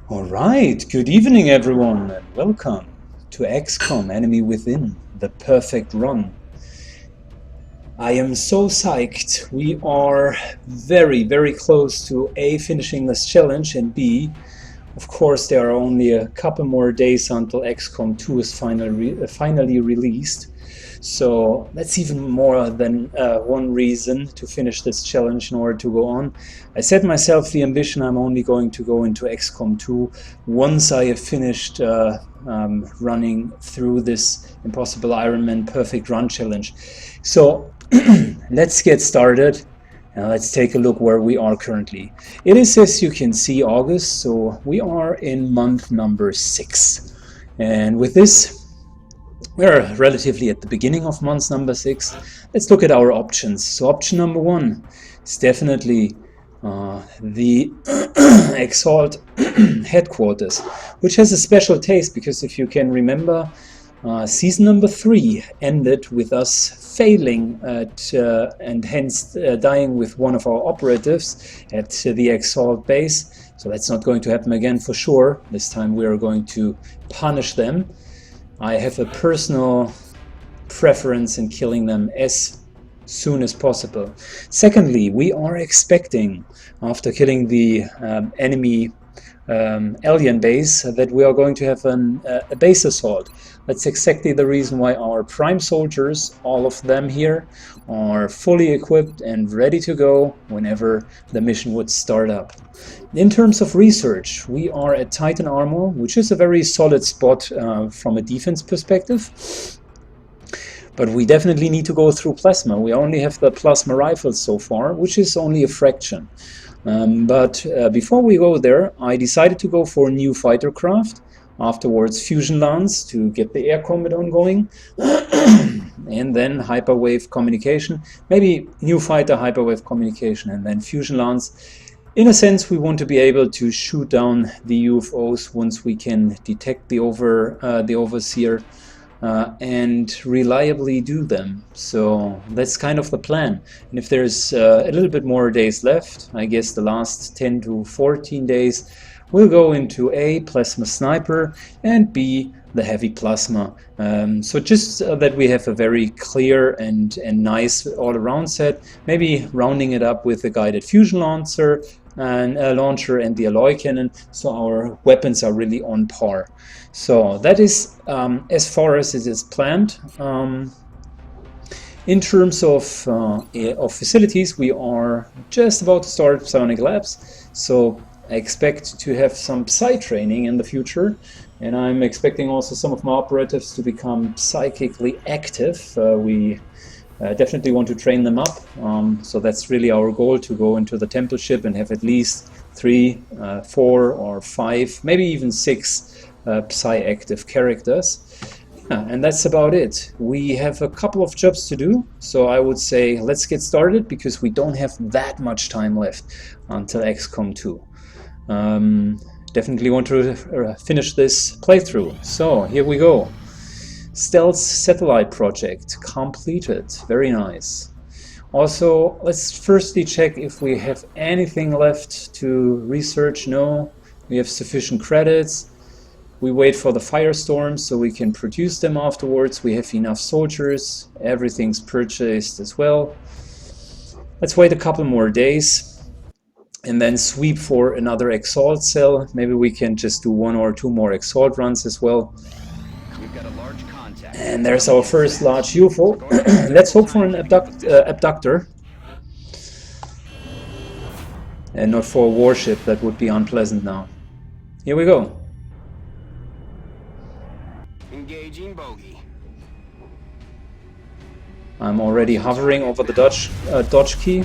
Alright, good evening everyone and welcome to XCOM Enemy Within, the perfect run. I am so psyched. We are very close to A, finishing this challenge, and B, of course there are only a couple more days until XCOM 2 is finally released. So that's even more than one reason to finish this challenge in order to go on. I set myself the ambition I'm only going to go into XCOM 2 once I have finished running through this Impossible Ironman Perfect Run challenge. So let's get started. Let's take a look where we are currently. It is, as you can see, August, so we are in month number 6. And with this, we're relatively at the beginning of month number 6. Let's look at our options. So option number 1 is definitely the Exalt headquarters, which has a special taste because if you can remember, season number 3 ended with us failing at and hence dying with one of our operatives at the Exalt base. So that's not going to happen again for sure. This time we are going to punish them. I have a personal preference in killing them as soon as possible. Secondly, we are expecting, after killing the enemy alien base, that we are going to have a base assault. That's exactly the reason why our prime soldiers, all of them here, are fully equipped and ready to go whenever the mission would start up. In terms of research, we are at Titan Armor, which is a very solid spot from a defense perspective. But we definitely need to go through plasma. We only have the plasma rifles so far, which is only a fraction. But before we go there, I decided to go for a new fighter craft. Afterwards, fusion lance to get the air combat ongoing, and then hyperwave communication. Maybe new fighter, hyperwave communication, and then fusion lance. In a sense, we want to be able to shoot down the UFOs once we can detect the overseer and reliably do them. So that's kind of the plan. And if there's a little bit more days left, I guess the last 10 to 14 days, we'll go into A, plasma sniper, and B, the heavy plasma. So just that we have a very clear and nice all-around set, maybe rounding it up with a guided fusion launcher and the alloy cannon, so our weapons are really on par. So that is as far as it is planned. In terms of facilities, we are just about to start psionic labs, so I expect to have some psi training in the future, and I'm expecting also some of my operatives to become psychically active. We definitely want to train them up, so that's really our goal, to go into the temple ship and have at least 3, 4 or 5, maybe even 6 psi active characters. And that's about it. We have a couple of jobs to do, so I would say let's get started because we don't have that much time left until XCOM 2. Definitely want to finish this playthrough. So here we go. Stealth satellite project completed. Very nice. Also, let's firstly check if we have anything left to research. No, we have sufficient credits. We wait for the firestorms so we can produce them afterwards. We have enough soldiers. Everything's purchased as well. Let's wait a couple more days and then sweep for another Exalt cell. Maybe we can just do 1 or 2 more Exalt runs as well. We've got a large contact. And there's our first large UFO. Let's hope for an abductor. And not for a warship, that would be unpleasant now. Here we go. Engaging bogey. I'm already hovering over the dodge key.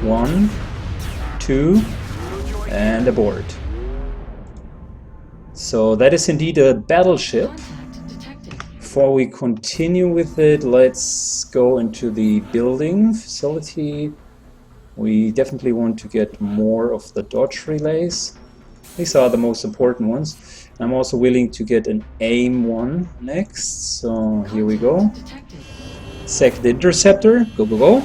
1, 2, and aboard. So that is indeed a battleship. Before we continue with it, let's go into the building facility. We definitely want to get more of the dodge relays. These are the most important ones. I'm also willing to get an aim one next. So here we go. Second interceptor. Go, go, go.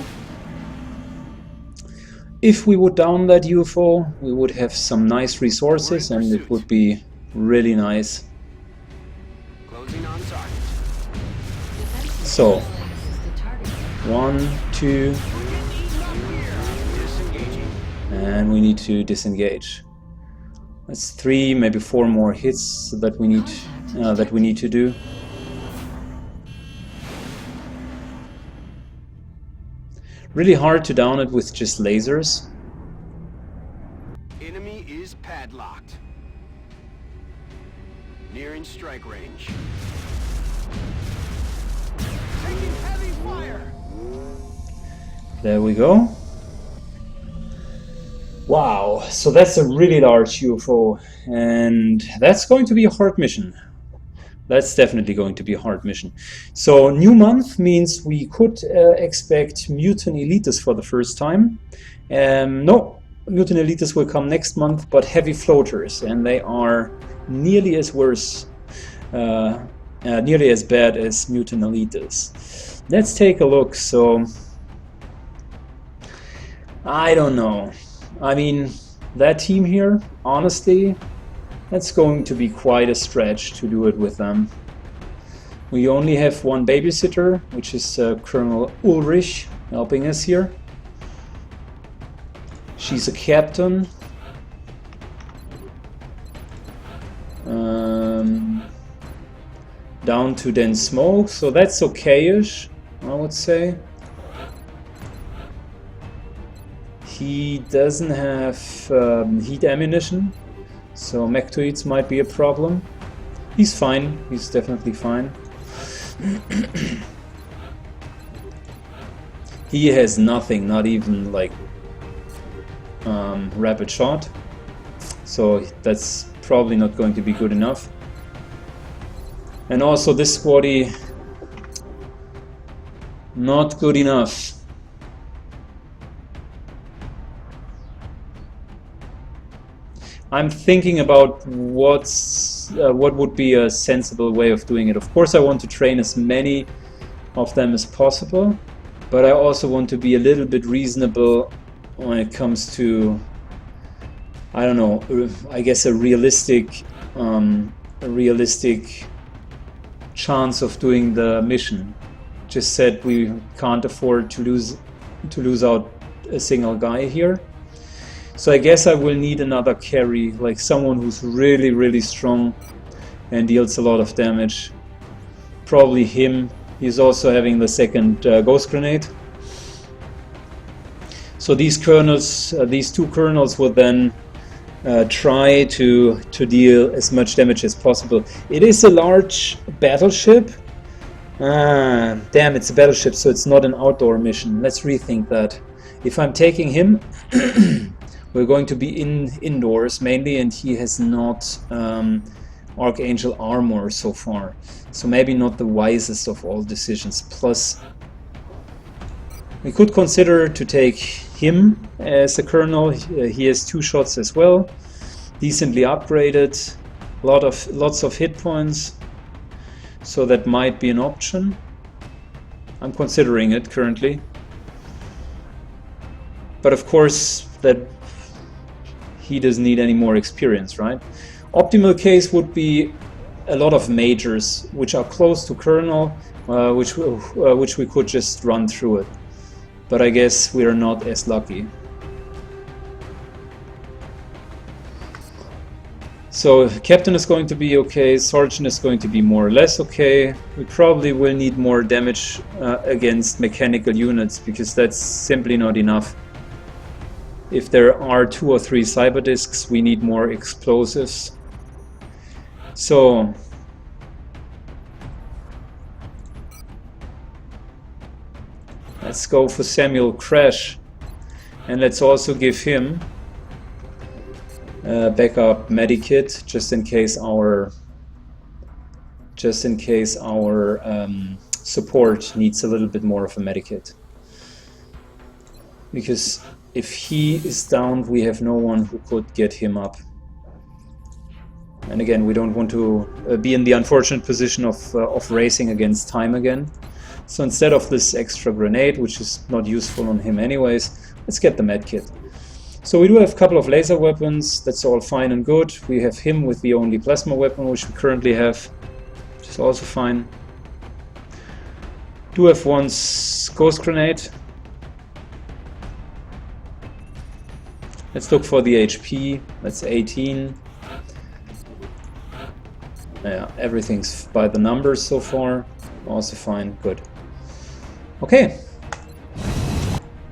if we would down that UFO, we would have some nice resources, and it would be really nice. Closing on target. So, 1, 2, Disengaging. and we need to disengage. That's 3, maybe 4 more hits that we need to do. Really hard to down it with just lasers. Enemy is padlocked. Nearing strike range. Taking heavy fire. There we go. Wow, so that's a really large UFO, and that's going to be a hard mission. That's definitely going to be a hard mission. So new month means we could expect Mutant Elitists for the first time. No, Mutant Elitists will come next month, but heavy floaters, and they are nearly as nearly as bad as Mutant Elitists. Let's take a look. So I don't know. I mean, that team here, honestly, that's going to be quite a stretch to do it with them. We only have one babysitter, which is Colonel Ulrich, helping us here. She's a captain. Down to then smoke, so that's okay-ish, I would say. He doesn't have heat ammunition, so mechtoids might be a problem. He's fine, he's definitely fine. He has nothing, not even like rapid shot, so that's probably not going to be good enough. And also this squaddy, not good enough. I'm thinking about what would be a sensible way of doing it. Of course, I want to train as many of them as possible, but I also want to be a little bit reasonable when it comes to, I don't know, I guess a realistic chance of doing the mission. Just said we can't afford to lose out a single guy here. So I guess I will need another carry, like someone who's really, really strong and deals a lot of damage. Probably him. He's also having the second ghost grenade. So these colonels, these two colonels will then try to deal as much damage as possible. It is a large battleship. Damn, it's a battleship, so it's not an outdoor mission. Let's rethink that. If I'm taking him, we're going to be indoors mainly, and he has not Archangel armor so far. So maybe not the wisest of all decisions. Plus, we could consider to take him as a colonel. He has 2 shots as well, decently upgraded, lots of hit points. So that might be an option. I'm considering it currently. But of course, that he doesn't need any more experience, right? Optimal case would be a lot of majors, which are close to Colonel, which we could just run through it. But I guess we are not as lucky. So Captain is going to be okay, Sergeant is going to be more or less okay. We probably will need more damage against mechanical units, because that's simply not enough. If there are 2 or 3 cyber discs, we need more explosives. So let's go for Samuel Crash, and let's also give him backup medikit just in case our support needs a little bit more of a medikit. Because if he is down, we have no one who could get him up. And again, we don't want to be in the unfortunate position of racing against time again. So instead of this extra grenade, which is not useful on him anyways, let's get the medkit. So we do have a couple of laser weapons, that's all fine and good. We have him with the only plasma weapon which we currently have, which is also fine. Do have one ghost grenade. Let's look for the HP, that's 18. Yeah, everything's by the numbers so far, also fine, good. Okay.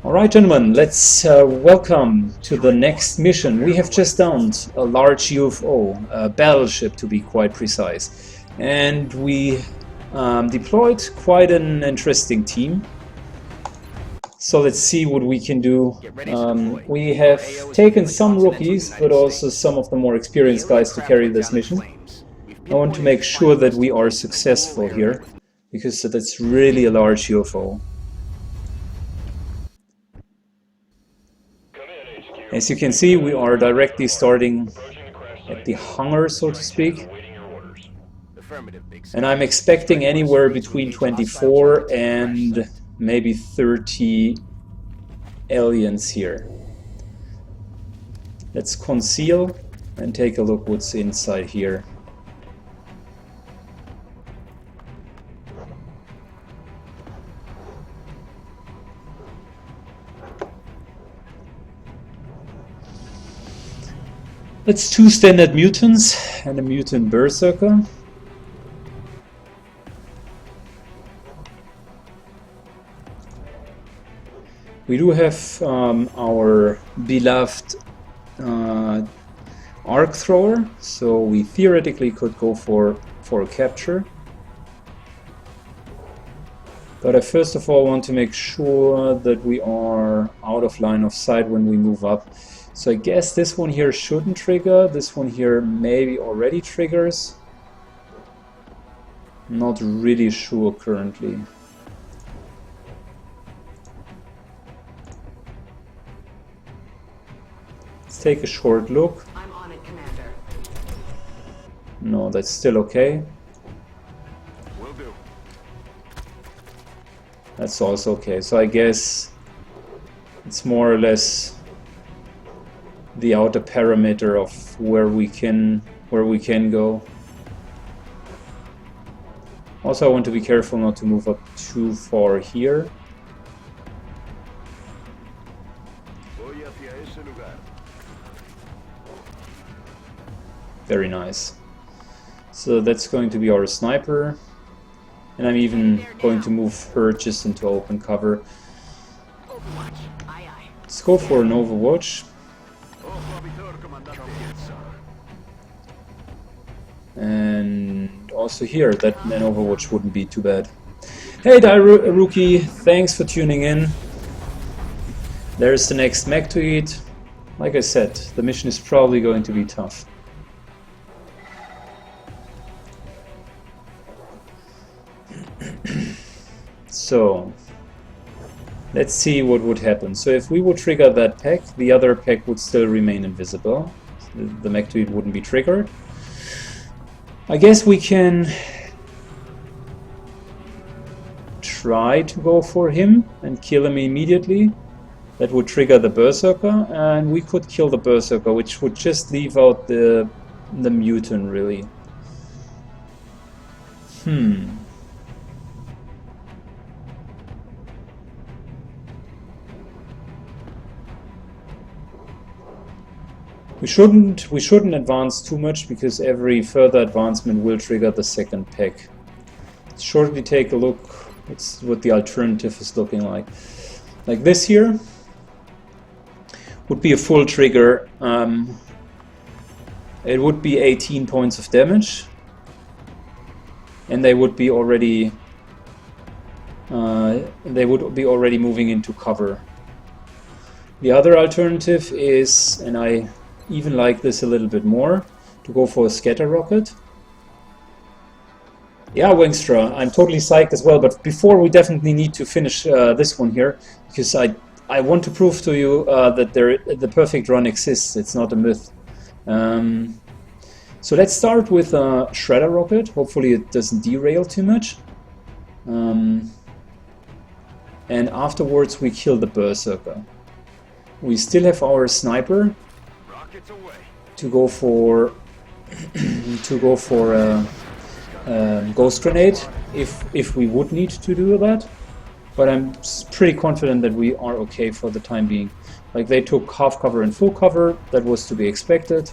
Alright gentlemen, let's welcome to the next mission. We have just downed a large UFO, a battleship to be quite precise. And we deployed quite an interesting team. So let's see what we can do. We have taken some rookies, but also some of the more experienced guys to carry this mission. I want to make sure that we are successful here, because that's really a large UFO. As you can see, we are directly starting at the hangar, so to speak. And I'm expecting anywhere between 24 and maybe 30 aliens here. Let's conceal and take a look what's inside here. That's 2 standard mutants and a mutant berserker. We do have our beloved arc thrower, so we theoretically could go for a capture. But I first of all want to make sure that we are out of line of sight when we move up. So I guess this one here shouldn't trigger, this one here maybe already triggers. Not really sure currently. Let's take a short look. I'm on it, Commander. No, that's still okay. Will do. That's also okay. So I guess it's more or less the outer parameter of where we can go. Also, I want to be careful not to move up too far here. Very nice. So that's going to be our sniper, and I'm even going to move her just into open cover. Overwatch. Aye, aye. Let's go for an overwatch. And also here, that an overwatch wouldn't be too bad. Hey Rookie, thanks for tuning in. There's the next mech to eat. Like I said, the mission is probably going to be tough. So, let's see what would happen. So if we would trigger that pack, the other pack would still remain invisible. The mech to eat wouldn't be triggered. I guess we can try to go for him and kill him immediately. That would trigger the berserker, and we could kill the berserker, which would just leave out the mutant, really. We shouldn't advance too much, because every further advancement will trigger the second pack. Let's shortly take a look at what the alternative is looking like. Like this here would be a full trigger. It would be 18 points of damage, and they would be already moving into cover. The other alternative is, and I even like this a little bit more, to go for a scatter rocket. Yeah, Wingstra, I'm totally psyched as well, but before we definitely need to finish this one here, because I want to prove to you that the perfect run exists, it's not a myth. So let's start with a shredder rocket, hopefully it doesn't derail too much. And afterwards we kill the berserker. We still have our sniper Rockets away. to go for ghost grenade if we would need to do that. But I'm pretty confident that we are okay for the time being. Like, they took half cover and full cover. That was to be expected.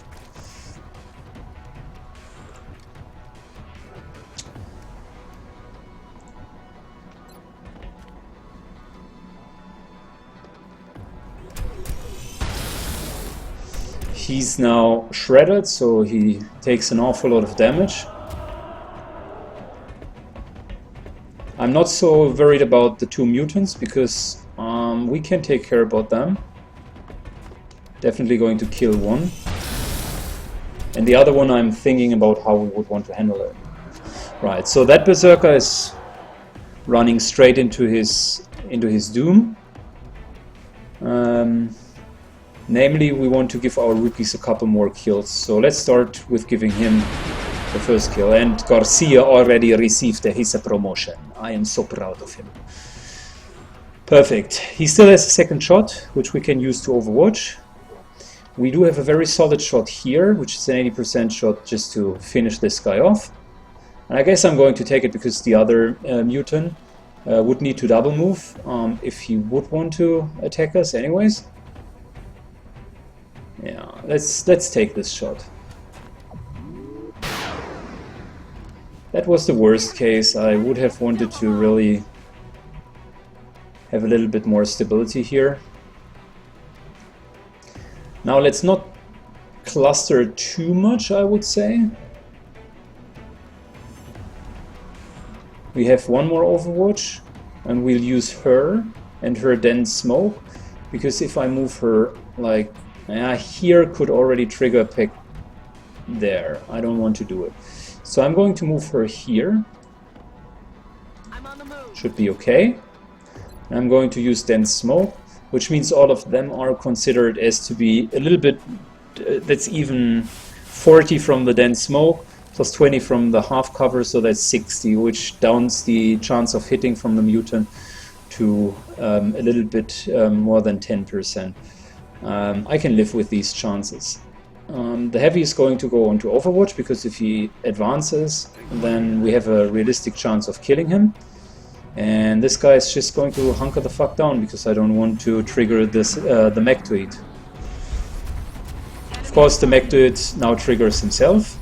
He's now shredded, so he takes an awful lot of damage. I'm not so worried about the two mutants because we can take care about them. Definitely going to kill one. And the other one I'm thinking about how we would want to handle it. Right, so that Berserker is running straight into his doom. Namely, we want to give our rookies a couple more kills. So let's start with giving him the first kill. And Garcia already received his promotion. I am so proud of him. Perfect. He still has a second shot, which we can use to overwatch. We do have a very solid shot here, which is an 80% shot just to finish this guy off. And I guess I'm going to take it because the other mutant would need to double move if he would want to attack us anyways. Yeah, let's take this shot. That was the worst case. I would have wanted to really have a little bit more stability here. Now let's not cluster too much, I would say. We have one more Overwatch, and we'll use her and her dense smoke, because if I move her like here could already trigger a pick there. I don't want to do it. So I'm going to move her here. I'm on the move. Should be okay. I'm going to use dense smoke, which means all of them are considered as to be a little bit, that's even 40 from the dense smoke, plus 20 from the half cover, so that's 60, which downs the chance of hitting from the mutant to a little bit more than 10%. I can live with these chances. The heavy is going to go on to Overwatch, because if he advances, then we have a realistic chance of killing him. And this guy is just going to hunker the fuck down, because I don't want to trigger this the mech to it. Of course, the mech to it now triggers himself.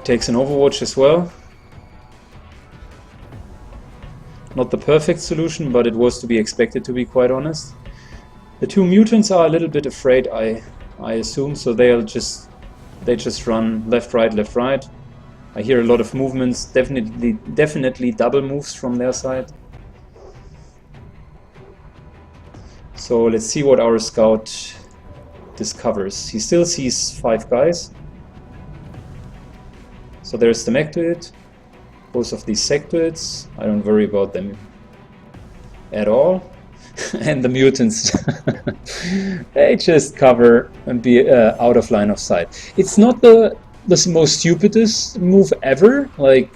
Takes an Overwatch as well. Not the perfect solution, but it was to be expected, to be quite honest. The two mutants are a little bit afraid, I assume, so they just run left, right, left, right. I hear a lot of movements, definitely double moves from their side. So let's see what our scout discovers. He still sees 5 guys. So there's the mech to it. Both of these sectoids, I don't worry about them at all. And the mutants, they just cover and be out of line of sight. It's not the most stupidest move ever. Like,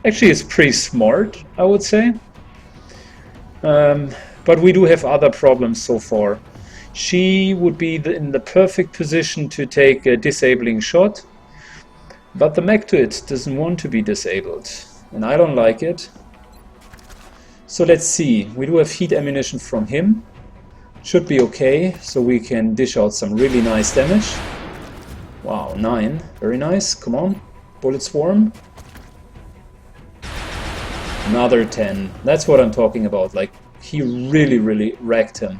actually it's pretty smart, I would say. But we do have other problems so far. She would be in the perfect position to take a disabling shot. But the mech to it doesn't want to be disabled, and I don't like it. So let's see, we do have heat ammunition from him. Should be okay, so we can dish out some really nice damage. Wow, 9, very nice, come on, bullet swarm. Another 10, that's what I'm talking about, like, he really wrecked him.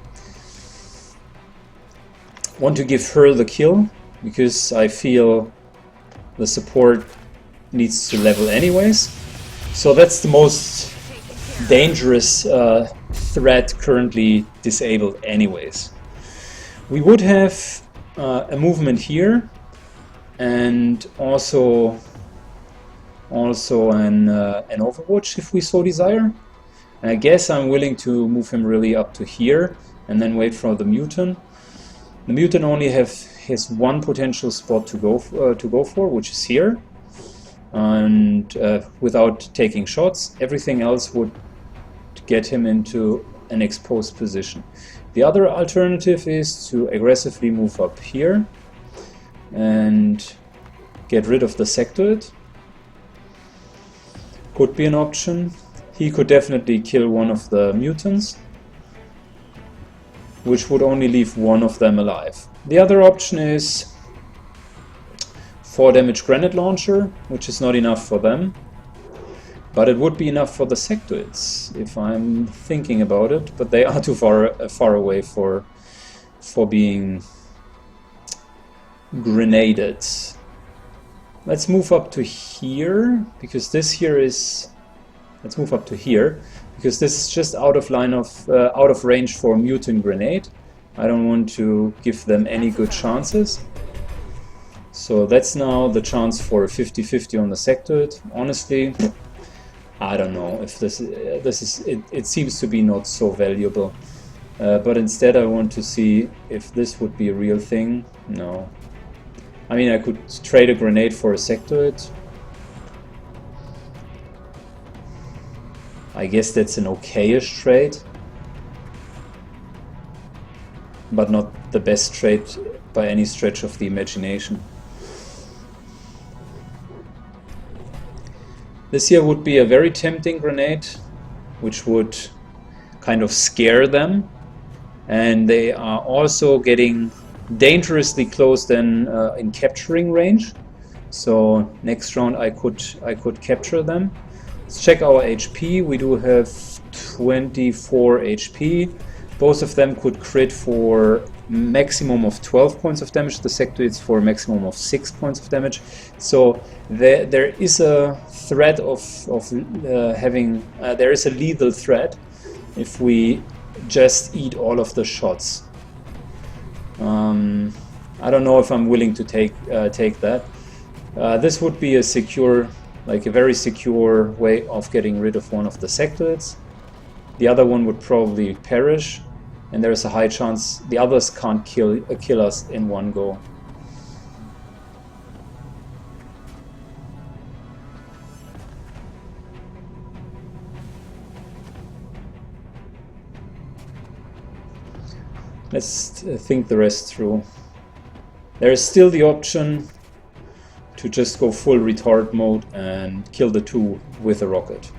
Want to give her the kill, because I feel the support needs to level anyways. So that's the most dangerous threat currently disabled anyways. We would have a movement here, and also an Overwatch if we so desire. And I guess I'm willing to move him really up to here and then wait for the mutant. The mutant only has one potential spot to go for, which is here, and without taking shots. Everything else would get him into an exposed position. The other alternative is to aggressively move up here and get rid of the sectoid. Could be an option. He could definitely kill one of the mutants, which would only leave one of them alive. The other option is 4 damage granite launcher, which is not enough for them, but it would be enough for the sectoids if I'm thinking about it, but they are too far away for being grenaded. Let's move up to here, because this here is... Let's move up to here, because this is just out of range for mutant grenade. I don't want to give them any good chances. So that's now the chance for a 50-50 on the sectoid. Honestly, I don't know if it seems to be not so valuable. But instead I want to see if this would be a real thing. No. I mean, I could trade a grenade for a sectoid. I guess that's an okayish trade, but not the best trade by any stretch of the imagination. This here would be a very tempting grenade, which would kind of scare them, and they are also getting dangerously close then in capturing range. So next round I could capture them. Let's check our HP. We do have 24 HP. Both of them could crit for maximum of 12 points of damage. The sectoids for a maximum of 6 points of damage. So there is a threat of having... there is a lethal threat if we just eat all of the shots. I don't know if I'm willing to take that. This would be a secure... like a very secure way of getting rid of one of the sectoids. The other one would probably perish, and there is a high chance the others can't kill us in one go. Let's think the rest through. There is still the option to just go full retard mode and kill the two with a rocket.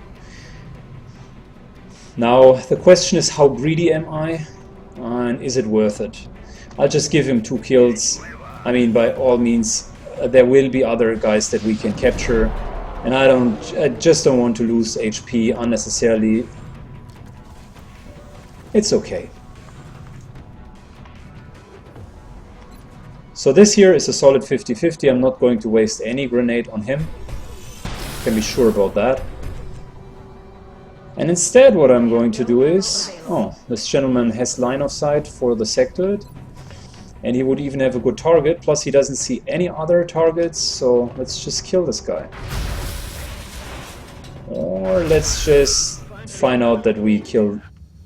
Now the question is, how greedy am I, and is it worth it? I'll just give him 2 kills. I mean, by all means, there will be other guys that we can capture, and I just don't want to lose HP unnecessarily. It's okay. So this here is a solid 50-50. I'm not going to waste any grenade on him. Can be sure about that. And instead what I'm going to do is... Oh, this gentleman has line of sight for the sectoid. And he would even have a good target. Plus he doesn't see any other targets. So let's just kill this guy. Or let's just find out that we kill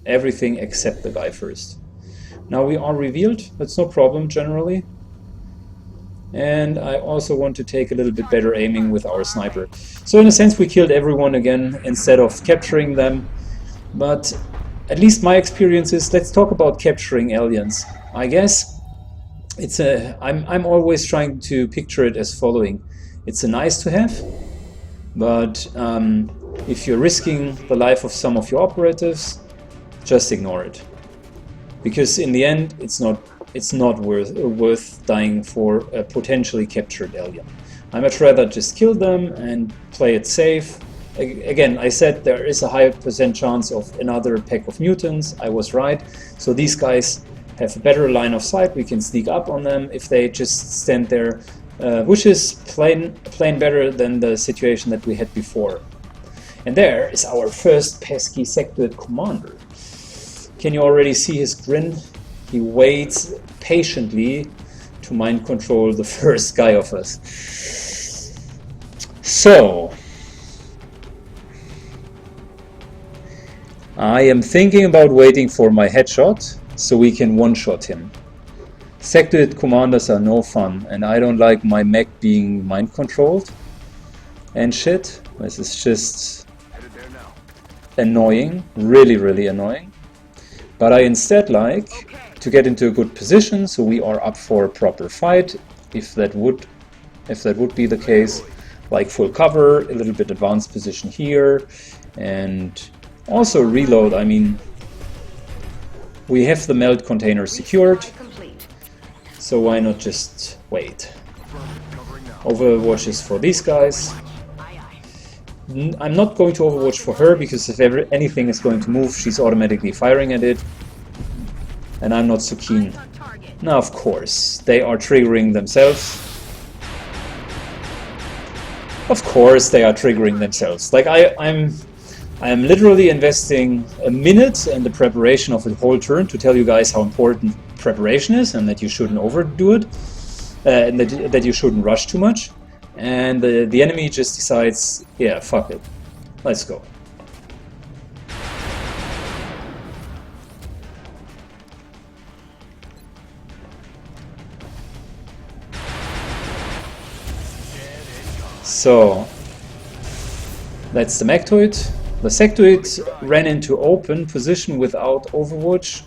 everything except the guy first. Now we are revealed. That's no problem generally. And I also want to take a little bit better aiming with our sniper. So in a sense we killed everyone again instead of capturing them. But at least my experience is, let's talk about capturing aliens. I guess it's I'm always trying to picture it as following. It's a nice to have, but if you're risking the life of some of your operatives, just ignore it. Because in the end it's not worth dying for a potentially captured alien. I much rather just kill them and play it safe. Again, I said there is a high % chance of another pack of mutants. I was right. So these guys have a better line of sight. We can sneak up on them if they just stand there, which is plain better than the situation that we had before. And there is our first pesky sectoid commander. Can you already see his grin? He waits patiently to mind control the first guy of us. So, I am thinking about waiting for my headshot so we can one-shot him. Sectoid commanders are no fun, and I don't like my mech being mind controlled and shit. This is just annoying, really annoying. But I instead like to get into a good position, so we are up for a proper fight, if that would be the case. Like full cover, a little bit advanced position here, and also reload. I mean, we have the melt container secured, so why not just wait? Overwatch is for these guys. I'm not going to overwatch for her, because if anything is going to move, she's automatically firing at it. And I'm not so keen. Now, of course, they are triggering themselves. Of course, they are triggering themselves. Like, I am literally investing a minute in the preparation of the whole turn to tell you guys how important preparation is, and that you shouldn't overdo it, and that you shouldn't rush too much. And the enemy just decides, yeah, fuck it, let's go. So, that's the Mectoid. The Sectoid ran into open position without Overwatch.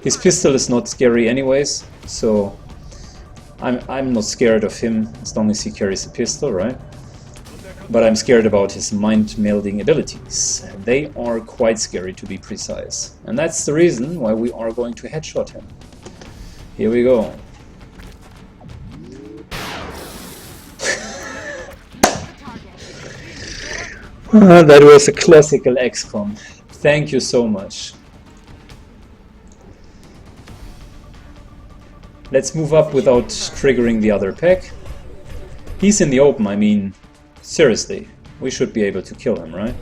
His pistol is not scary anyways, so I'm not scared of him as long as he carries a pistol, right? But I'm scared about his mind-melding abilities. They are quite scary, to be precise. And that's the reason why we are going to headshot him. Here we go. That was a classical XCOM. Thank you so much. Let's move up without triggering the other pack. He's in the open, I mean, seriously, we should be able to kill him, right?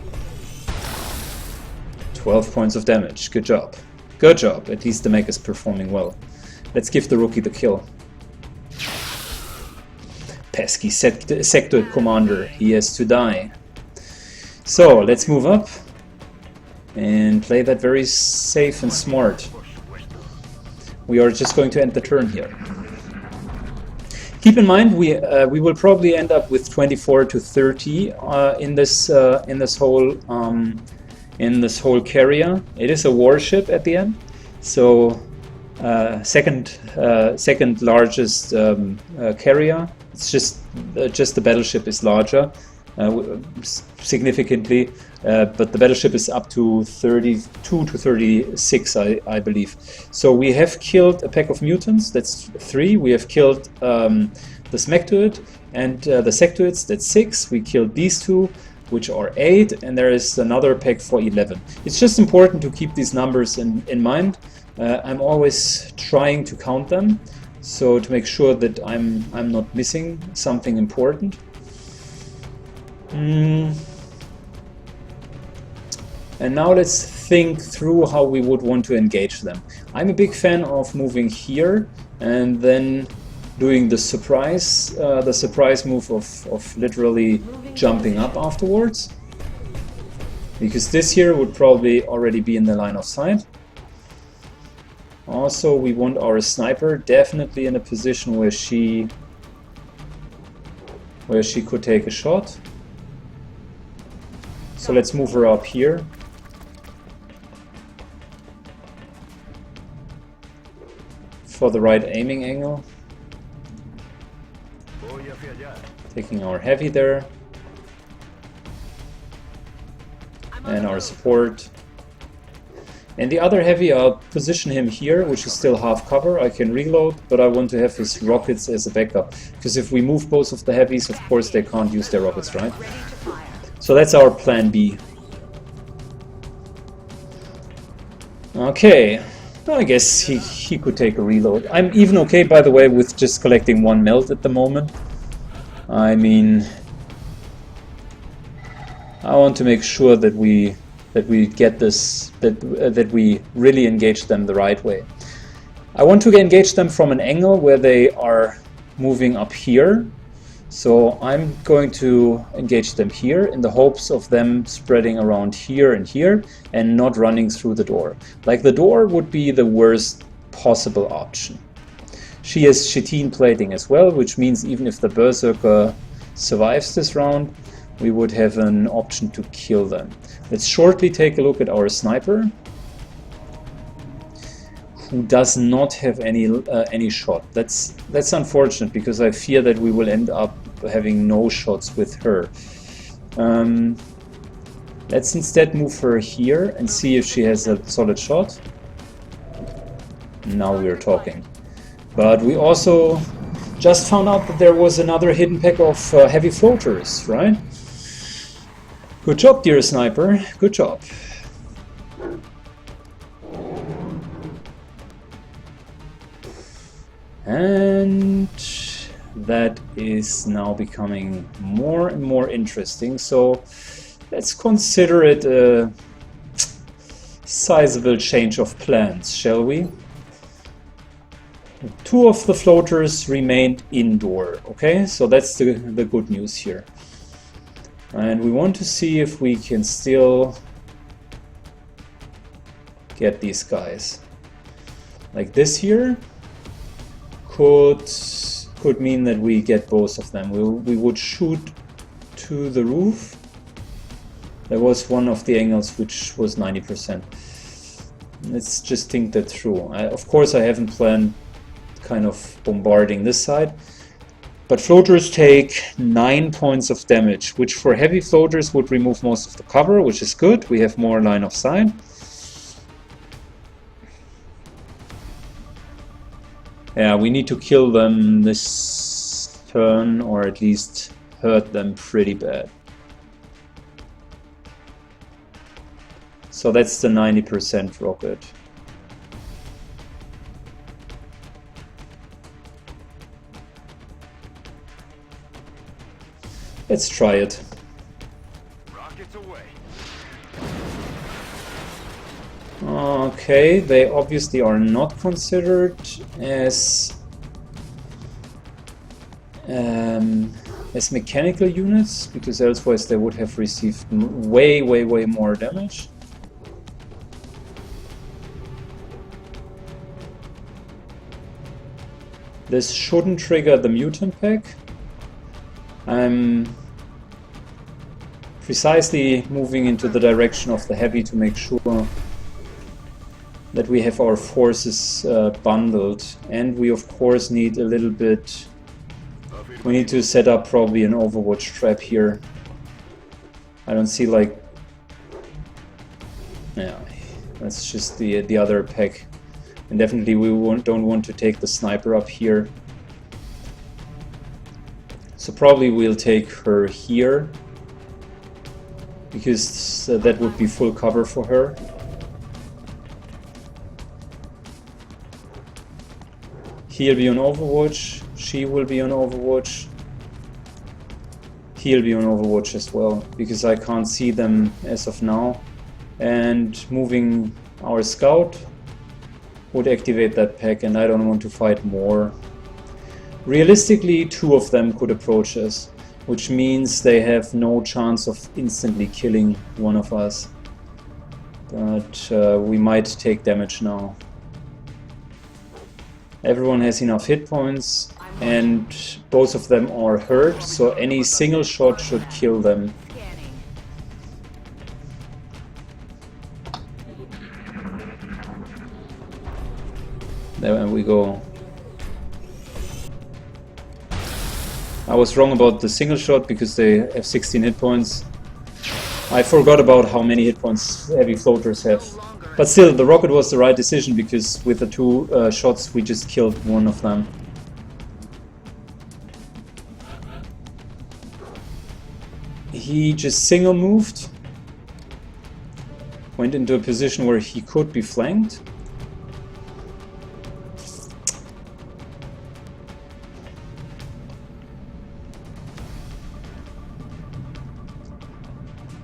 12 points of damage, good job. Good job, at least the mech is performing well. Let's give the rookie the kill. Pesky Sectoid Commander, he has to die. So, let's move up and play that very safe and smart. We are just going to end the turn here. Keep in mind, we will probably end up with 24 to 30 in this whole carrier. It is a warship at the end, so second largest carrier. It's just the battleship is larger. Significantly, but the battleship is up to 32 to 36, I believe. So we have killed a pack of mutants, that's 3. We have killed the Smectoid and the Sectoids, that's 6. We killed these 2, which are 8, and there is another pack for 11. It's just important to keep these numbers in mind. I'm always trying to count them, so to make sure that I'm not missing something important. And now let's think through how we would want to engage them. I'm a big fan of moving here and then doing the surprise move of literally jumping up afterwards, because this here would probably already be in the line of sight. Also, we want our sniper definitely in a position where she could take a shot. So let's move her up here. For the right aiming angle. Taking our heavy there. And our support. And the other heavy, I'll position him here, which is still half cover. I can reload, but I want to have his rockets as a backup. Because if we move both of the heavies, of course they can't use their rockets, right? So that's our plan B. Okay, I guess he could take a reload. I'm even okay, by the way, with just collecting 1 melt at the moment. I mean, I want to make sure that we get this, that we really engage them the right way. I want to engage them from an angle where they are moving up here. So I'm going to engage them here in the hopes of them spreading around here and not running through the door. Like, the door would be the worst possible option. She has chitin plating as well, which means even if the Berserker survives this round, we would have an option to kill them. Let's shortly take a look at our sniper. who does not have any shot. That's unfortunate, because I fear that we will end up having no shots with her. Let's instead move her here and see if she has a solid shot. Now we're talking. But we also just found out that there was another hidden pack of heavy floaters, right? Good job, dear sniper. Good job. And that is now becoming more and more interesting. So let's consider it a sizable change of plans, shall we? 2 of the floaters remained indoor, okay? So that's the good news here. And we want to see if we can still get these guys. Like this here could mean that we get both of them. We would shoot to the roof. There was one of the angles which was 90%. Let's just think that through. Of course I haven't planned kind of bombarding this side, but floaters take 9 points of damage, which for heavy floaters would remove most of the cover, which is good. We have more line of sight. Yeah, we need to kill them this turn, or at least hurt them pretty bad. So that's the 90% rocket. Let's try it. Rockets away. Okay, they obviously are not considered as mechanical units, because otherwise they would have received way more damage. This shouldn't trigger the mutant pack. I'm precisely moving into the direction of the heavy to make sure that we have our forces bundled, and we of course need a little bit. We need to set up probably an overwatch trap here. I don't see like, yeah, that's just the other pack, and definitely we don't want to take the sniper up here. So probably we'll take her here, because that would be full cover for her. He'll be on Overwatch, she will be on Overwatch, he'll be on Overwatch as well, because I can't see them as of now. And moving our scout would activate that pack, and I don't want to fight more. Realistically, 2 of them could approach us, which means they have no chance of instantly killing one of us. But we might take damage now. Everyone has enough hit points, and both of them are hurt, so any single shot should kill them. There we go. I was wrong about the single shot because they have 16 hit points. I forgot about how many hit points heavy floaters have. But still, the rocket was the right decision, because with the 2 shots we just killed one of them. He just single moved, went into a position where he could be flanked.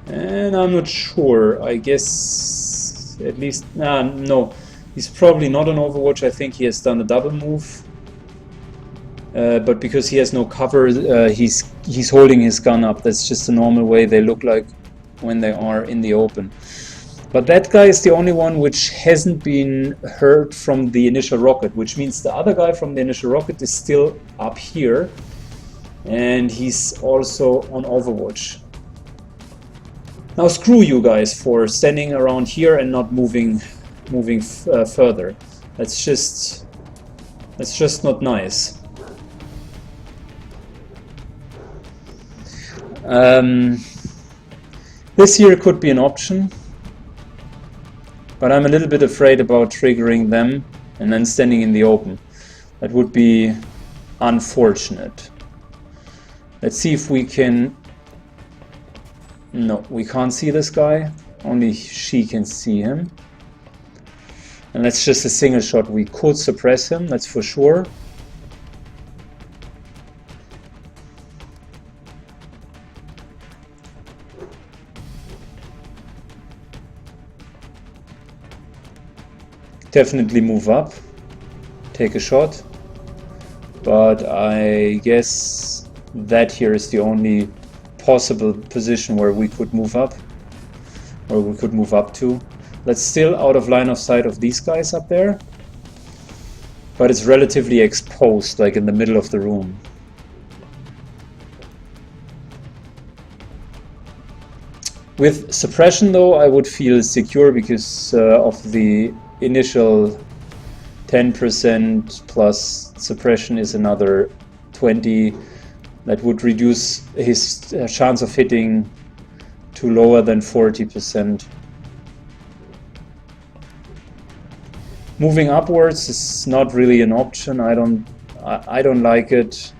And I'm not sure, I guess, at least, no, he's probably not on Overwatch. I think he has done a double move. But because he has no cover, he's holding his gun up. That's just the normal way they look like when they are in the open. But that guy is the only one which hasn't been hurt from the initial rocket, which means the other guy from the initial rocket is still up here, and he's also on Overwatch. Now screw you guys for standing around here and not moving further. That's just not nice. This here could be an option, but I'm a little bit afraid about triggering them and then standing in the open. That would be unfortunate. Let's see if we can... No, we can't see this guy. Only she can see him. And that's just a single shot. We could suppress him, that's for sure. Definitely move up, take a shot, but I guess that here is the only possible position where we could move up, or we could move up to. That's still out of line of sight of these guys up there, but it's relatively exposed, like in the middle of the room. With suppression though, I would feel secure because of the initial 10% plus suppression is another 20. That would reduce his chance of hitting to lower than 40%. Moving upwards is not really an option. I don't like it.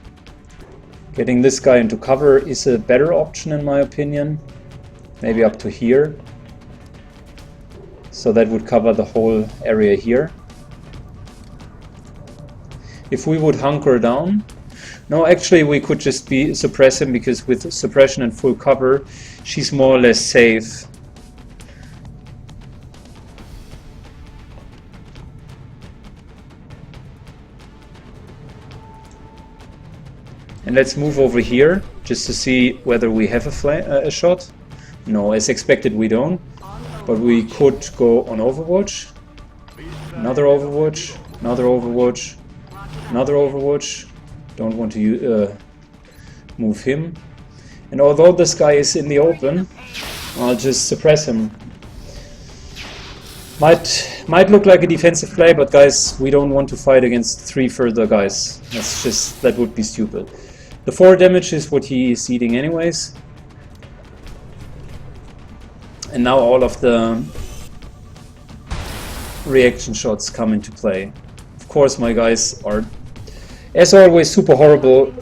Getting this guy into cover is a better option in my opinion. Maybe up to here. So that would cover the whole area here. If we would hunker down... No, actually we could just suppress him, because with suppression and full cover, she's more or less safe. And let's move over here, just to see whether we have a shot. No, as expected we don't. But we could go on Overwatch. Another Overwatch. Another Overwatch. Another Overwatch. Don't want to move him. And although this guy is in the open, I'll just suppress him. Might look like a defensive play, but guys, we don't want to fight against 3 further guys. That would be stupid. The 4 damage is what he is eating anyways. And now all of the reaction shots come into play. Of course my guys are, as always, super horrible.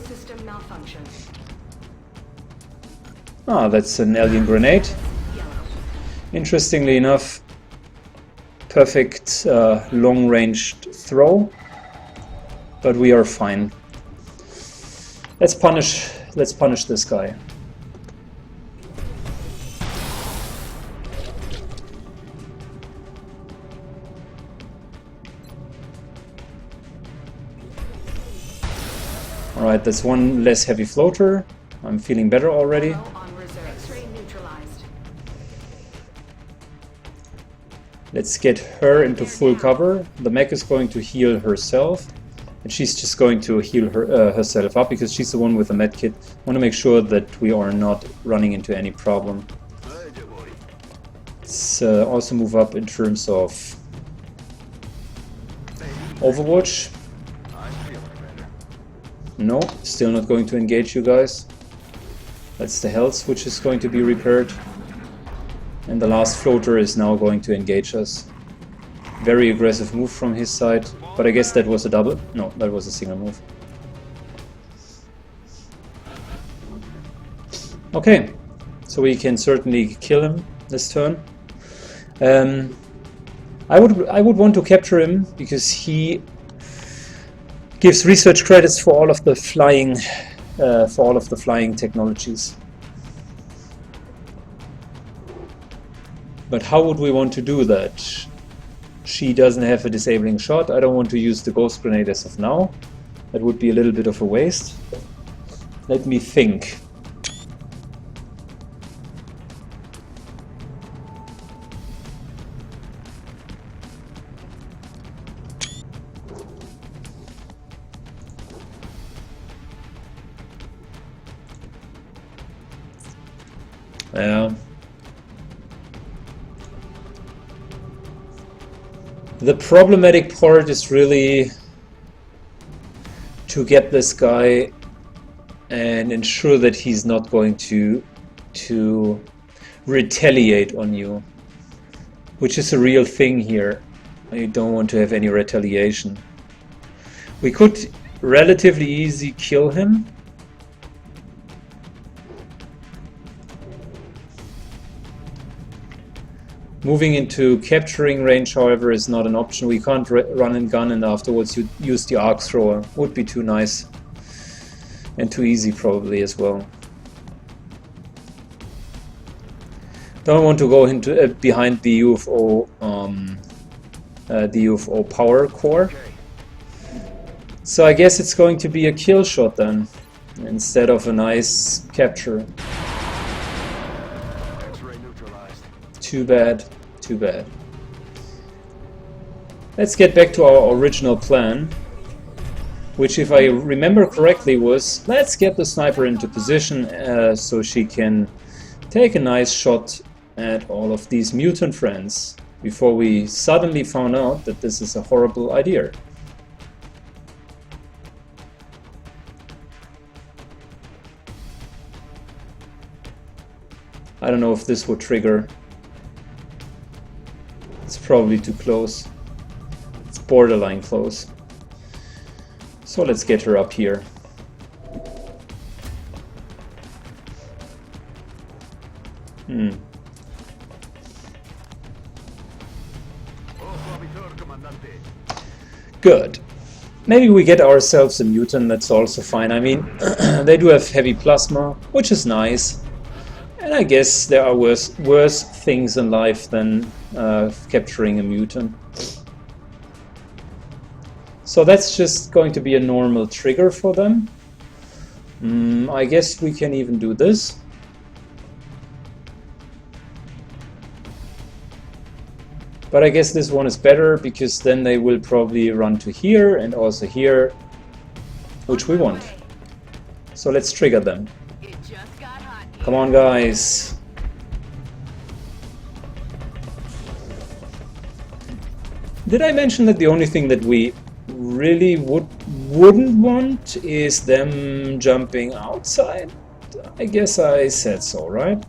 Ah, that's an alien grenade. Interestingly enough, perfect long-ranged throw, but we are fine. Let's punish this guy. Alright, that's one less heavy floater. I'm feeling better already. Let's get her into full cover. The mech is going to heal herself. And she's just going to heal herself up because she's the one with the medkit. I want to make sure that we are not running into any problem. Let's also move up in terms of Overwatch. No, still not going to engage you guys. That's the health which is going to be repaired. And the last floater is now going to engage us. Very aggressive move from his side, but I guess that was a double. No, that was a single move. Okay, so we can certainly kill him this turn. I would want to capture him because he gives research credits for all of the flying technologies. But how would we want to do that? She doesn't have a disabling shot. I don't want to use the ghost grenade as of now. That would be a little bit of a waste. Let me think. The problematic part is really to get this guy and ensure that he's not going to retaliate on you, which is a real thing here. You don't want to have any retaliation. We could relatively easy kill him. Moving into capturing range, however, is not an option. We can't run and gun and afterwards you use the arc thrower. Would be too nice. And too easy probably as well. Don't want to go into behind the UFO power core. So I guess it's going to be a kill shot then, instead of a nice capture. Too bad, too bad. Let's get back to our original plan, which, if I remember correctly, was let's get the sniper into position so she can take a nice shot at all of these mutant friends before we suddenly found out that this is a horrible idea. I don't know if this would trigger. It's probably too close. It's borderline close. So let's get her up here. Good. Maybe we get ourselves a mutant, that's also fine. I mean, they do have heavy plasma, which is nice. And I guess there are worse things in life than capturing a mutant. So that's just going to be a normal trigger for them. I guess we can even do this. But I guess this one is better, because then they will probably run to here and also here, which we want. So let's trigger them. Come on, guys. Did I mention that the only thing that we really wouldn't want is them jumping outside? I guess I said so, right?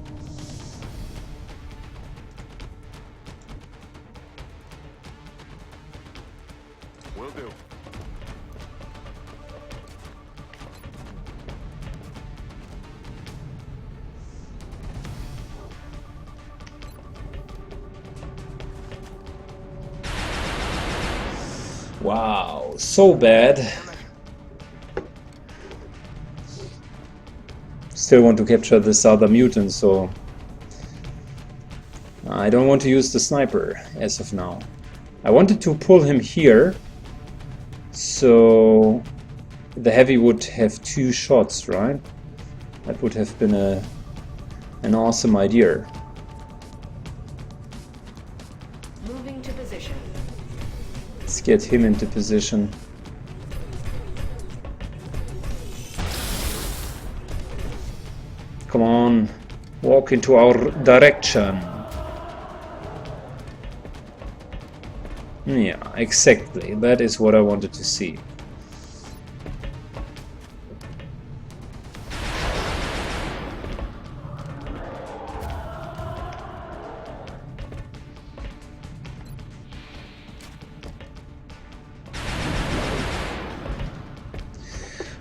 Will do. Wow, so bad. Still want to capture this other mutant, so I don't want to use the sniper as of now. I wanted to pull him here, so the heavy would have 2 shots, right? That would have been an awesome idea. Moving to position. Let's get him into position. Come on, walk into our direction. Yeah, exactly. That is what I wanted to see.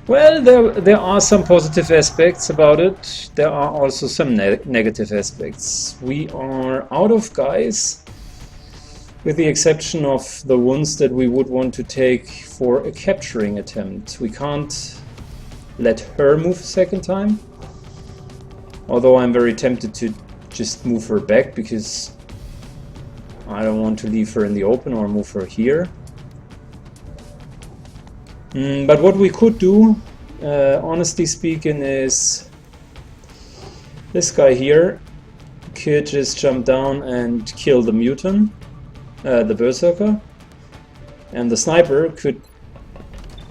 Well, there are some positive aspects about it. There are also some negative aspects. We are out of guys, with the exception of the ones that we would want to take for a capturing attempt. We can't let her move a second time, although I'm very tempted to just move her back, because I don't want to leave her in the open or move her here. But what we could do, honestly speaking, is this guy here could just jump down and kill the mutant, the berserker, and the sniper could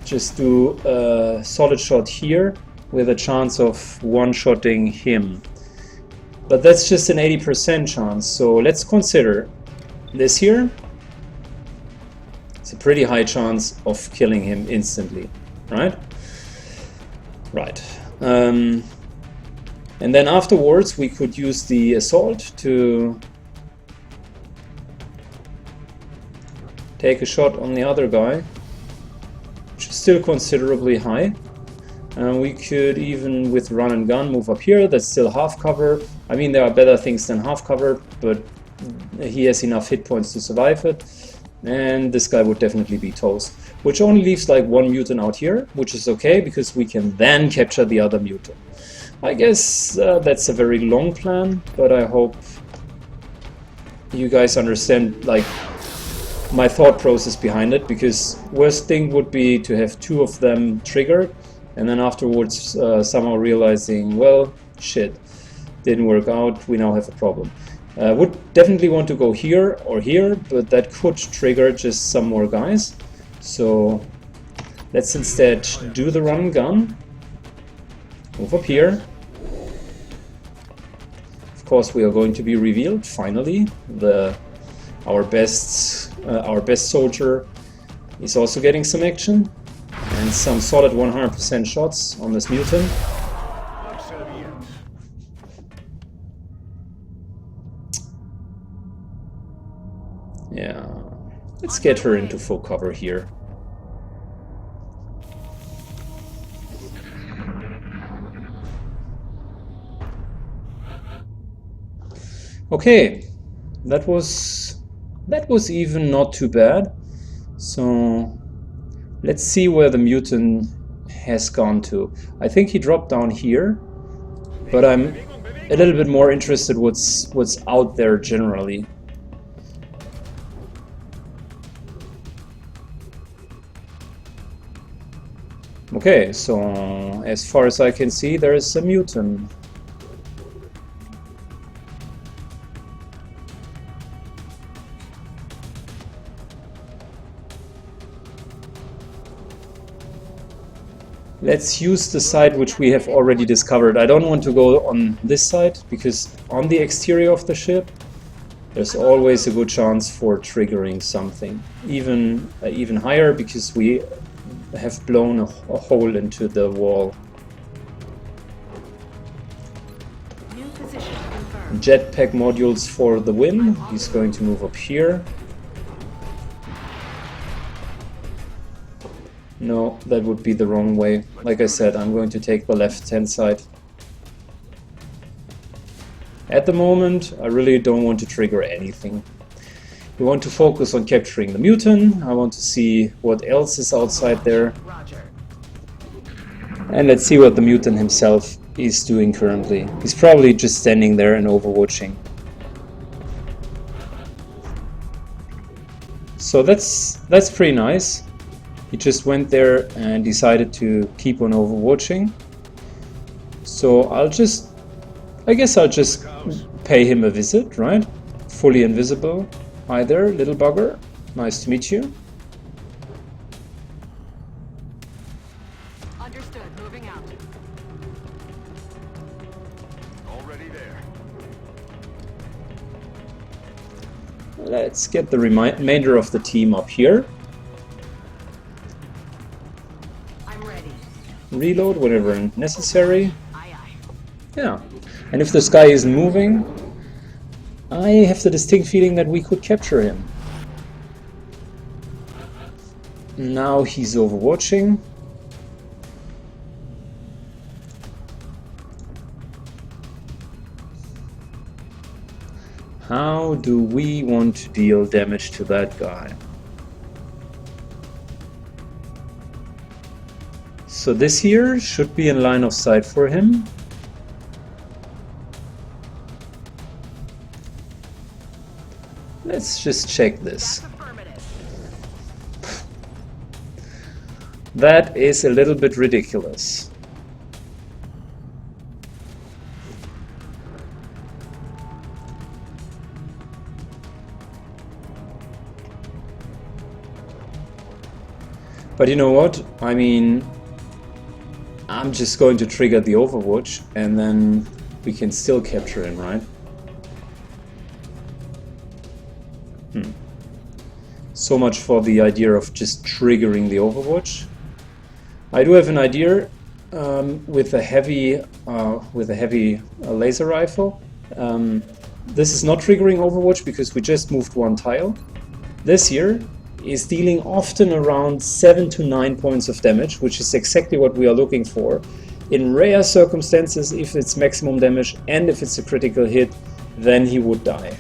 just do a solid shot here with a chance of one-shotting him. But that's just an 80% chance, so let's consider this here. pretty high chance of killing him instantly, right? Right. And then afterwards we could use the assault to take a shot on the other guy, which is still considerably high. We could even with run and gun move up here. That's still half cover. I mean, there are better things than half cover, but he has enough hit points to survive it. And this guy would definitely be toast, which only leaves like one mutant out here, which is okay because we can then capture the other mutant. I guess that's a very long plan, but I hope you guys understand like my thought process behind it, because worst thing would be to have two of them triggered and then afterwards somehow realizing, well, shit, didn't work out, we now have a problem. Would definitely want to go here or here, but that could trigger just some more guys. So let's instead do the run and gun. Move up here. Of course, we are going to be revealed finally. Our best soldier is also getting some action and some solid 100% shots on this mutant. Yeah, let's get her into full cover here. Okay, that was even not too bad. So let's see where the mutant has gone to. I think he dropped down here, but I'm a little bit more interested what's out there generally. Okay, so as far as I can see, there is a mutant. Let's use the side which we have already discovered. I don't want to go on this side, because on the exterior of the ship there's always a good chance for triggering something. Even higher, because we have blown a hole into the wall. New position confirmed. Jetpack modules for the win. He's going to move up here. No, that would be the wrong way. Like I said, I'm going to take the left-hand side. At the moment, I really don't want to trigger anything. We want to focus on capturing the mutant. I want to see what else is outside there. Roger. And let's see what the mutant himself is doing currently. He's probably just standing there and overwatching. So that's pretty nice. He just went there and decided to keep on overwatching. So I guess I'll just pay him a visit, right? Fully invisible. Hi there, little bugger. Nice to meet you. Understood. Moving out. Already there. Let's get the remainder of the team up here. I'm ready. Reload whenever necessary. Aye, aye. Yeah. And if this guy isn't moving, I have the distinct feeling that we could capture him. Now he's overwatching. How do we want to deal damage to that guy? So this here should be in line of sight for him. Let's just check this. That's affirmative. That is a little bit ridiculous. But you know what? I mean, I'm just going to trigger the Overwatch and then we can still capture him, right? So much for the idea of just triggering the Overwatch. I do have an idea with a heavy laser rifle. This is not triggering Overwatch because we just moved one tile. This here is dealing often around 7 to 9 points of damage, which is exactly what we are looking for. In rare circumstances, if it's maximum damage and if it's a critical hit, then he would die.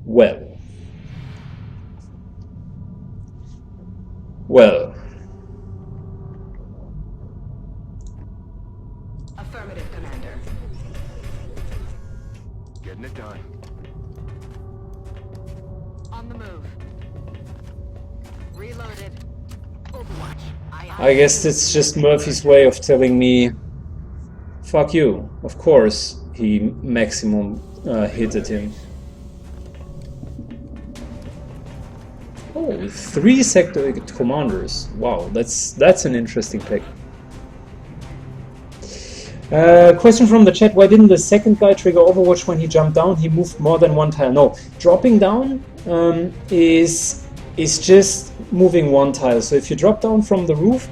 Well. Well. Affirmative, Commander. Getting it done. On the move. Reloaded. Overwatch. I guess it's just Murphy's way of telling me, fuck you. Of course he maximum hitted him. Oh, 3 sector commanders. Wow, that's an interesting pick. Question from the chat: why didn't the second guy trigger Overwatch when he jumped down? He moved more than one tile. No, dropping down is just moving one tile. So if you drop down from the roof,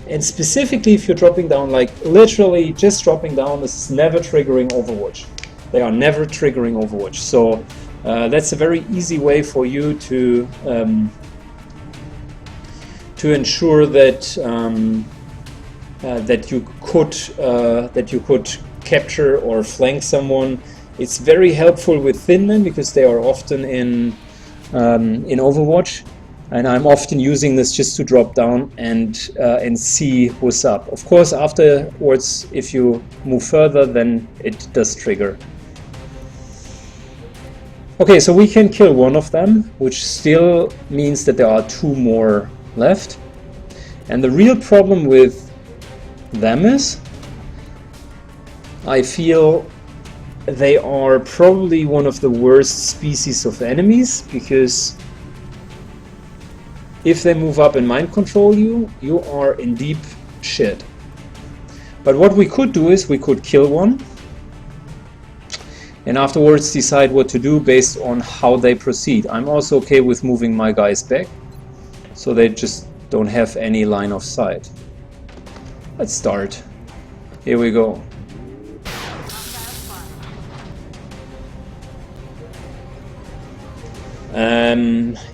and specifically if you're dropping down, like literally just dropping down, this is never triggering Overwatch. They are never triggering Overwatch. So that's a very easy way for you to ensure that that you could capture or flank someone. It's very helpful with thin men because they are often in Overwatch, and I'm often using this just to drop down and see what's up. Of course, afterwards, if you move further, then it does trigger. Okay, so we can kill one of them, which still means that there are 2 more left. And the real problem with them is, I feel they are probably one of the worst species of enemies, because if they move up and mind control you, you are in deep shit. But what we could do is we could kill one and afterwards decide what to do based on how they proceed. I'm also okay with moving my guys back so they just don't have any line of sight. Let's start. Here we go.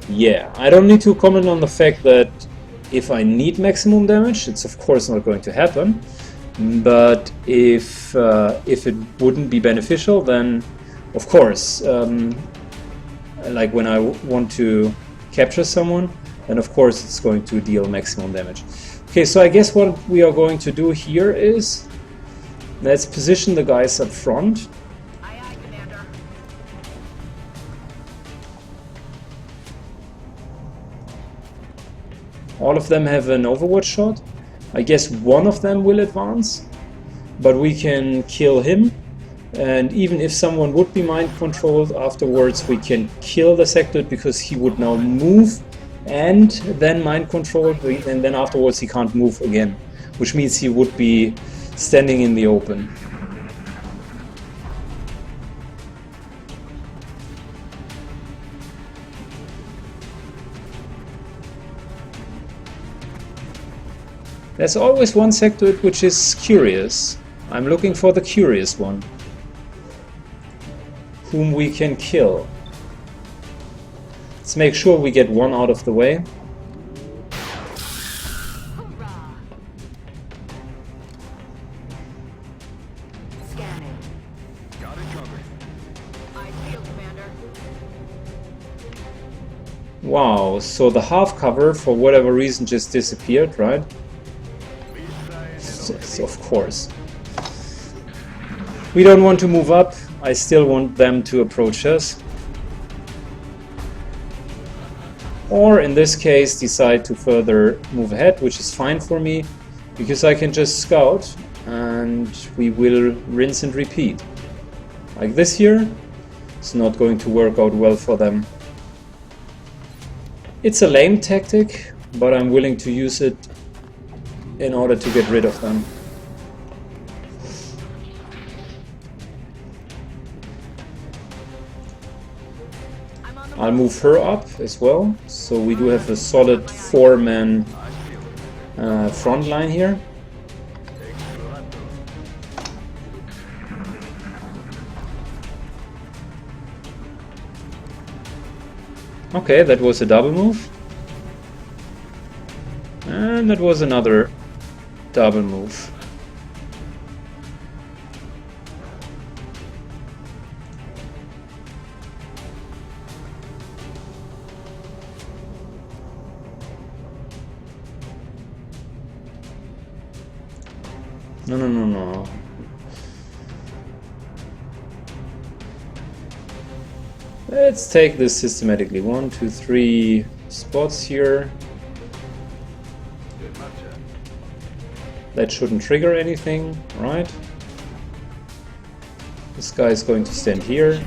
Yeah, I don't need to comment on the fact that if I need maximum damage, it's of course not going to happen. But if it wouldn't be beneficial, then of course, like when I want to capture someone, then of course it's going to deal maximum damage. Okay, so I guess what we are going to do here is, let's position the guys up front. Aye, aye, Commander. All of them have an Overwatch shot. I guess one of them will advance, but we can kill him. And even if someone would be mind controlled afterwards, we can kill the sector because he would now move and then mind controlled, and then afterwards he can't move again, which means he would be standing in the open. There's always one sector which is curious. I'm looking for the curious one, whom we can kill. Let's make sure we get one out of the way. Hoorah! Scanning. Got it covered. I feel, Commander. Wow, so the half cover for whatever reason just disappeared, right? Yes, of course. We don't want to move up. I still want them to approach us. Or in this case decide to further move ahead, which is fine for me, because I can just scout and we will rinse and repeat. Like this here, it's not going to work out well for them. It's a lame tactic, but I'm willing to use it in order to get rid of them. I'll move her up as well, so we do have a solid 4-man front line here. Okay, that was a double move. And that was another double move. No. Let's take this systematically. 1, 2, 3 spots here. That shouldn't trigger anything, right? This guy is going to stand here.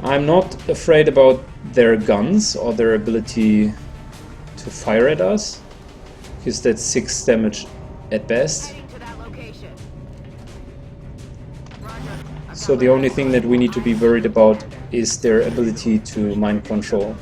I'm not afraid about their guns or their ability to fire at us, because that's 6 damage at best. So the only thing that we need to be worried about is their ability to mind control.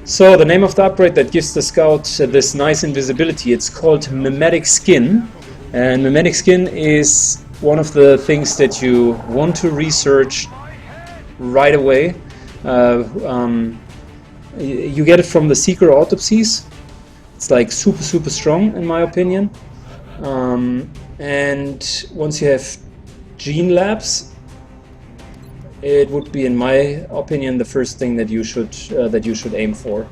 So the name of the upgrade that gives the scout this nice invisibility, it's called Mimetic Skin. And Mimetic Skin is one of the things that you want to research right away. You get it from the Seeker autopsies. It's like super strong in my opinion. And once you have gene labs, it would be, in my opinion, the first thing that you should aim for.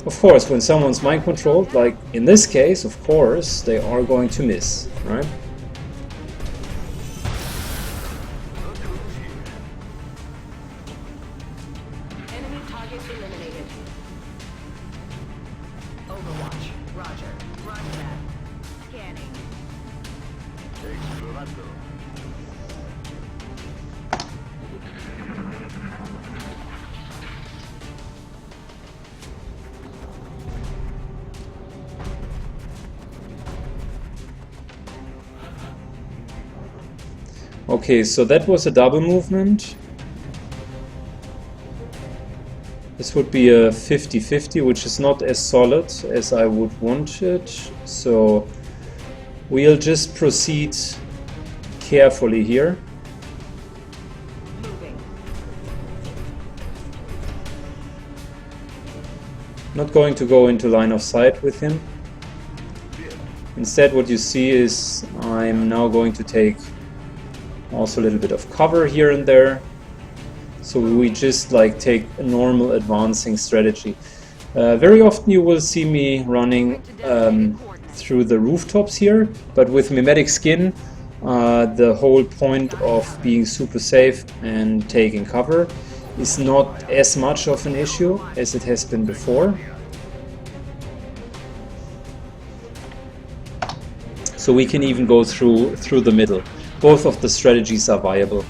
Of course, when someone's mind controlled, like in this case, of course, they are going to miss, right? Enemy target eliminated. Overwatch. Roger. Roger that. Scanning. Okay, so that was a double movement. This would be a 50-50, which is not as solid as I would want it. So we'll just proceed carefully here. Moving. Not going to go into line of sight with him. Instead, what you see is I'm now going to take also a little bit of cover here and there. So we just like take a normal advancing strategy. Very often you will see me running through the rooftops here, but with Mimetic Skin, the whole point of being super safe and taking cover is not as much of an issue as it has been before. So we can even go through the middle. Both of the strategies are viable.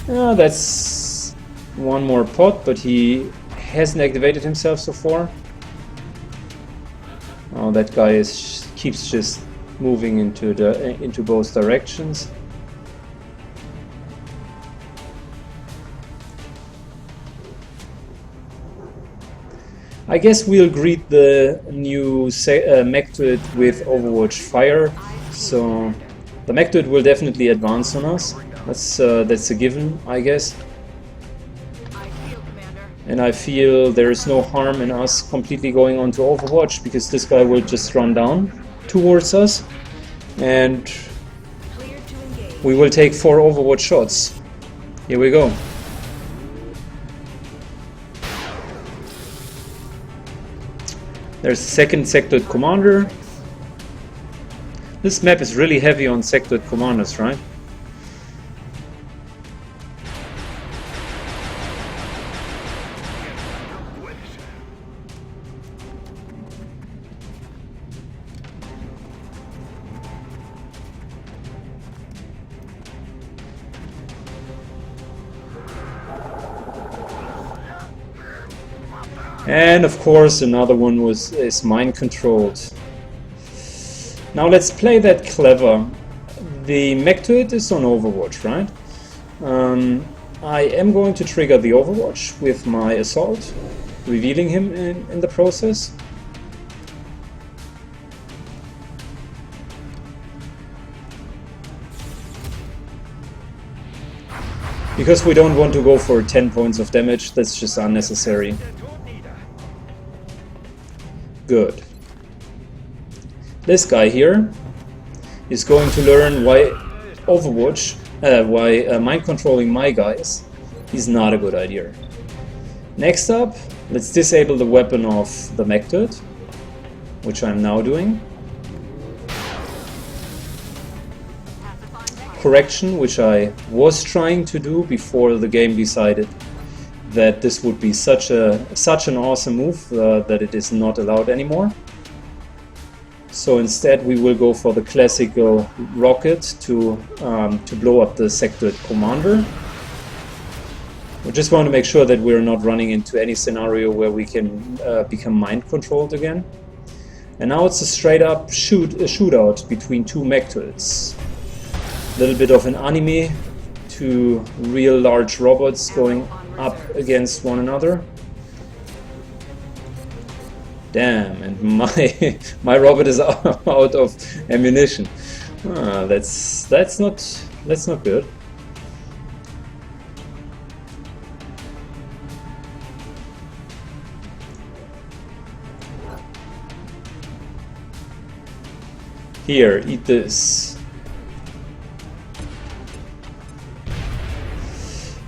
That's one more pot, but he hasn't activated himself so far. Oh, that guy keeps just moving into both directions. I guess we'll greet the new mech to it with Overwatch Fire. So the mech to it will definitely advance on us. That's a given, I guess. And I feel there is no harm in us completely going on to Overwatch, because this guy will just run down towards us and we will take 4 Overwatch shots. Here we go. There's second sectored commander. This map is really heavy on sectored commanders, right? And of course another one is mind controlled. Now let's play that clever. The mech to it is on Overwatch, right? I am going to trigger the Overwatch with my assault, revealing him in the process. Because we don't want to go for 10 points of damage, that's just unnecessary. Good. This guy here is going to learn why Overwatch, why mind controlling my guys is not a good idea. Next up, let's disable the weapon of the mech turret, which I'm now doing. Correction, which I was trying to do before the game decided that this would be such an awesome move that it is not allowed anymore. So instead we will go for the classical rocket to blow up the sector commander. We just want to make sure that we're not running into any scenario where we can become mind controlled again. And now it's a straight up shootout between two mech turrets. A little bit of an anime, two real large robots going up against one another. Damn, and my robot is out of ammunition. That's not good. Here, eat this.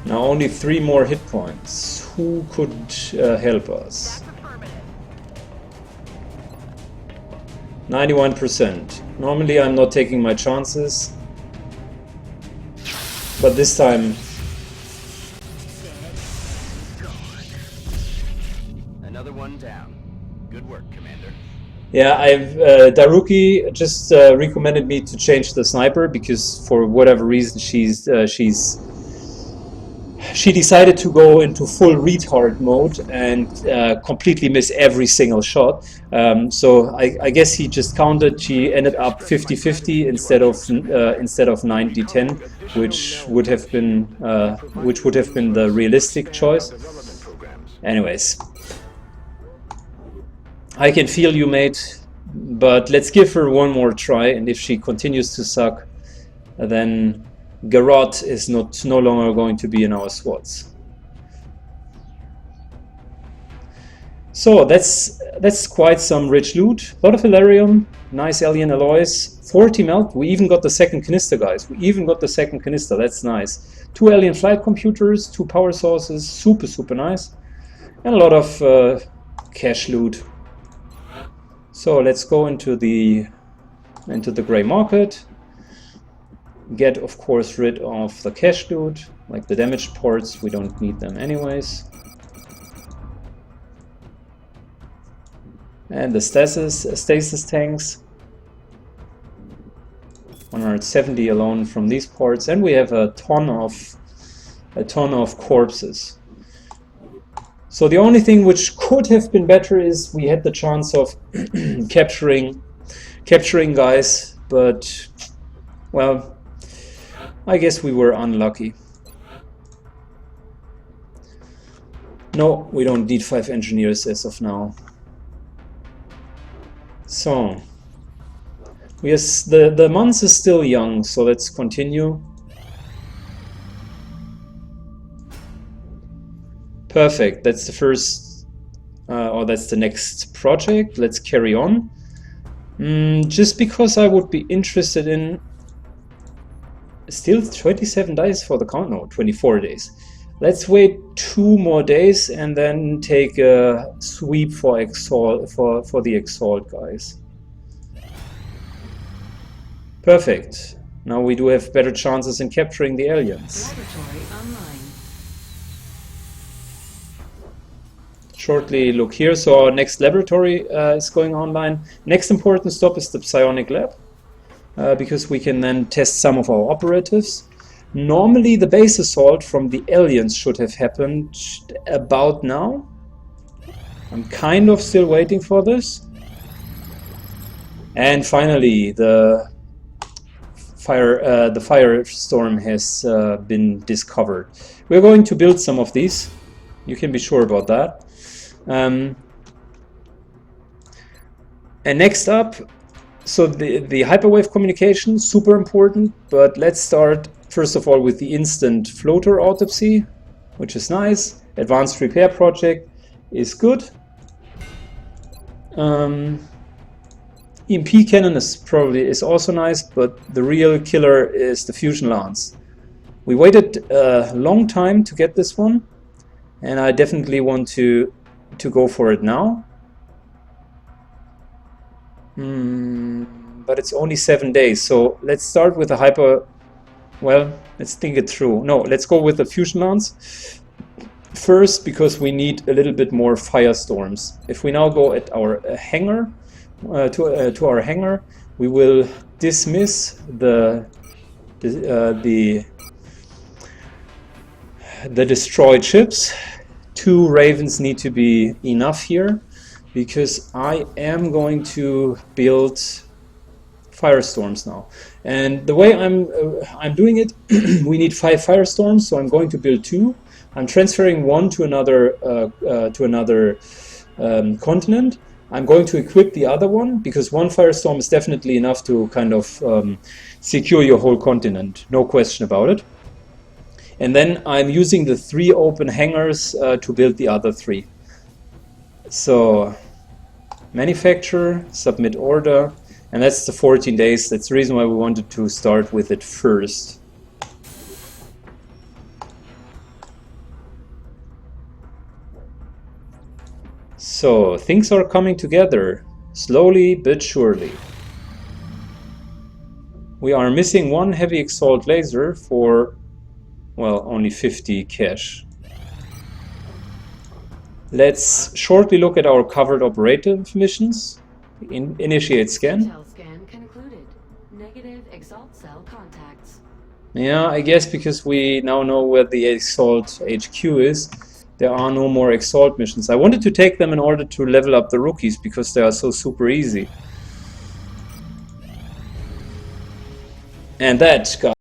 Now only 3 more hit points. Who could help us? 91%. Normally I'm not taking my chances, but this time... Another one down. Good work, Commander. Yeah, Daruki just recommended me to change the sniper because for whatever reason she decided to go into full retard mode and completely miss every single shot. So I guess he just counted. She ended up 50-50 instead of 90-10, which would have been the realistic choice. Anyways, I can feel you, mate, but let's give her one more try, and if she continues to suck, then Garrot is no longer going to be in our squads. So that's quite some rich loot. A lot of Valerium, nice alien alloys, 40 melt. We even got the second canister, guys. We even got the second canister. That's nice. 2 alien flight computers, 2 power sources, super nice, and a lot of cash loot. So let's go into the gray market. Get, of course, rid of the cash loot, like the damaged parts. We don't need them anyways. And the stasis tanks. 170 alone from these parts, and we have a ton of corpses. So the only thing which could have been better is we had the chance of capturing guys, but well, I guess we were unlucky. No, we don't need 5 engineers as of now. So yes, the month is still young, so let's continue. Perfect, that's the first, or that's the next project. Let's carry on. Just because I would be interested in... Still 27 days for the count? No, 24 days. Let's wait 2 more days and then take a sweep for the Exalt guys. Perfect. Now we do have better chances in capturing the aliens. Laboratory online. Shortly look here. So our next laboratory is going online. Next important stop is the psionic lab, because we can then test some of our operatives. Normally the base assault from the aliens should have happened about now. I'm kind of still waiting for this. And finally, the firestorm has been discovered. We're going to build some of these. You can be sure about that. And next up, so the hyperwave communication, super important, but let's start first of all with the instant floater autopsy, which is nice. Advanced repair project is good. EMP cannon is also nice, but the real killer is the fusion lance. We waited a long time to get this one, and I definitely want to go for it now. But it's only 7 days, so let's start with the let's think it through. No, let's go with the fusion lance first, because we need a little bit more firestorms. If we now go at our hangar, to our hangar, we will dismiss the destroyed ships. 2 Ravens need to be enough here, because I am going to build firestorms now. And the way I'm doing it, we need 5 firestorms, so I'm going to build 2. I'm transferring 1 to another continent. I'm going to equip the other one, because 1 firestorm is definitely enough to kind of secure your whole continent, no question about it. And then I'm using the 3 open hangars to build the other 3. So manufacture, submit order, and that's the 14 days. That's the reason why we wanted to start with it first. So things are coming together, slowly but surely. We are missing 1 heavy assault laser for, well, only 50 cash. Let's shortly look at our covered operative missions. Initiate scan. Intel scan concluded. Negative exalt cell contacts. Yeah, I guess because we now know where the Exalt HQ is, there are no more Exalt missions. I wanted to take them in order to level up the rookies, because they are so super easy. And that, guys,